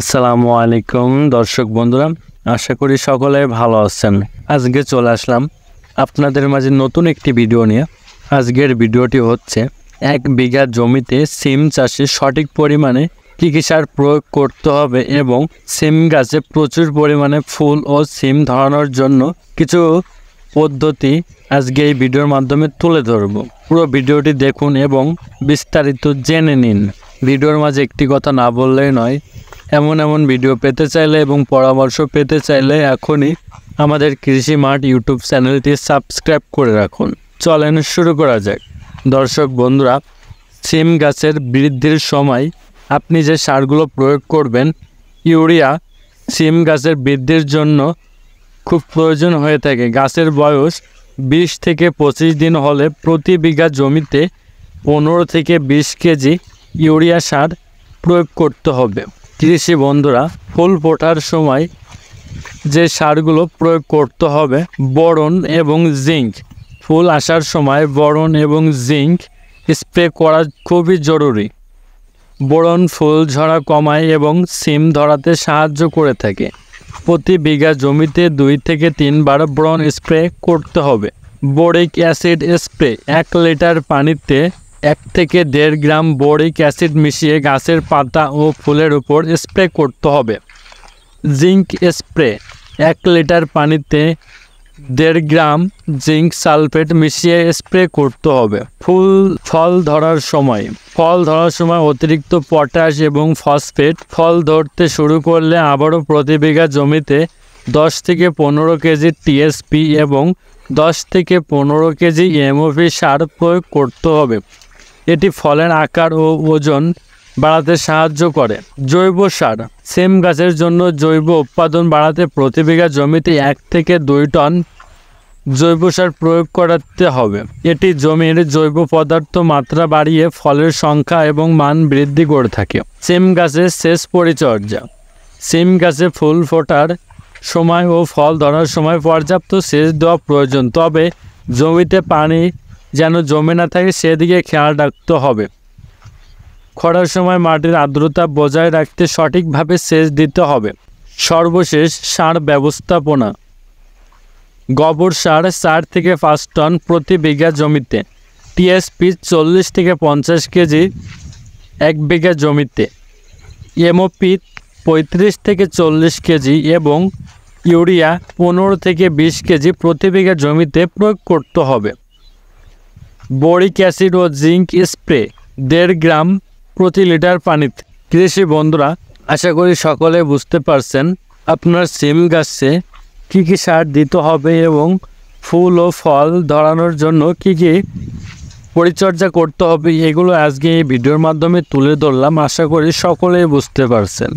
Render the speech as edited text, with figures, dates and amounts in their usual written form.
আসসালামু আলাইকুম দর্শক বন্ধুরা, আশা করি সকলে ভালো আছেন। আজকে চলে আসলাম আপনাদের মাঝে নতুন একটি ভিডিও নিয়ে। আজকের ভিডিওটি হচ্ছে 1 বিঘা জমিতে সিম চাষে সঠিক পরিমাণে কী কী সার প্রয়োগ করতে হবে এবং সিম গাছে প্রচুর পরিমাণে ফুল ও সিম ধরানোর জন্য কিছু পদ্ধতি আজকে এই ভিডিওর মাধ্যমে তুলে ধরব। পুরো ভিডিওটি দেখুন এবং বিস্তারিত জেনে নিন। ভিডিওর মাঝে একটি কথা না বললেই নয়, এমন ভিডিও পেতে চাইলে এবং পরামর্শ পেতে চাইলে এখনই আমাদের কৃষি মাঠ ইউটিউব চ্যানেলটি সাবস্ক্রাইব করে রাখুন। চলেন শুরু করা যাক। দর্শক বন্ধুরা, সিম গাছের বৃদ্ধির সময় আপনি যে সারগুলো প্রয়োগ করবেন, ইউরিয়া সিম গাছের বৃদ্ধির জন্য খুব প্রয়োজন হয়ে থাকে। গাছের বয়স 20 থেকে 25 দিন হলে প্রতি বিঘা জমিতে 15 থেকে 20 কেজি ইউরিয়া সার প্রয়োগ করতে হবে। কৃষি বন্ধুরা, ফুল ফোটার সময় যে সারগুলো প্রয়োগ করতে হবে, বোরন এবং জিঙ্ক। ফুল আসার সময় বোরন এবং জিঙ্ক স্প্রে করা খুবই জরুরি। বোরন ফুল ঝরা কমায় এবং সিম ধরাতে সাহায্য করে থাকে। প্রতি বিঘা জমিতে 2 থেকে 3 বার বোরন স্প্রে করতে হবে। বোরিক অ্যাসিড স্প্রে 1 লিটার পানিতে 1 থেকে 1.5 গ্রাম বোরিক অ্যাসিড মিশিয়ে গাছের পাতা ও ফুলের উপর স্প্রে করতে হবে। জিঙ্ক স্প্রে 1 লিটার পানিতে 1.5 গ্রাম জিঙ্ক সালফেট মিশিয়ে স্প্রে করতে হবে। ফল ধরার সময় অতিরিক্ত পটাশ এবং ফসফেট। ফল ধরতে শুরু করলে আবারও প্রতি বিঘা জমিতে 10 থেকে 15 কেজি টিএসপি এবং 10 থেকে 15 কেজি এমওপি সার প্রয়োগ করতে হবে। এটি ফলের আকার ও ওজন বাড়াতে সাহায্য করে। জৈব সার সিম গাছের জন্য জৈব উৎপাদন বাড়াতে প্রতি বিঘা জমিতে 1 থেকে 2 টন জৈব সার প্রয়োগ করতে হবে। এটি জমির জৈব পদার্থ মাত্রা বাড়িয়ে ফলের সংখ্যা এবং মান বৃদ্ধি করে থাকে। সিম গাছের সেচ পরিচর্যা। সিম গাছে ফুল ফোটার সময় ও ফল ধরার সময় পর্যাপ্ত সেচ দেওয়া প্রয়োজন, তবে জমিতে পানি যেন জমে না থাকে সেদিকে খেয়াল রাখতে হবে। খরার সময় মাটির আর্দ্রতা বজায় রাখতে সঠিকভাবে সেচ দিতে হবে। সর্বশেষ সার ব্যবস্থাপনা। গোবর সার 4 থেকে 5 টন প্রতি বিঘা জমিতে। টিএসপি 40 থেকে 50 কেজি 1 বিঘা জমিতে। এমওপি 35 থেকে 40 কেজি এবং ইউরিয়া 15 থেকে 20 কেজি প্রতি বিঘা জমিতে প্রয়োগ করতে হবে। বোরিক অ্যাসিড ও জিঙ্ক স্প্রে 1.5 গ্রাম প্রতি লিটার পানিতে। কৃষি বন্ধুরা, আশা করি সকলে বুঝতে পারছেন আপনার সিম গাছে কী কী সার দিতে হবে এবং ফুল ও ফল ধরানোর জন্য কী কী পরিচর্যা করতে হবে। এগুলো আজকে এই ভিডিওর মাধ্যমে তুলে ধরলাম। আশা করি সকলেই বুঝতে পারছেন।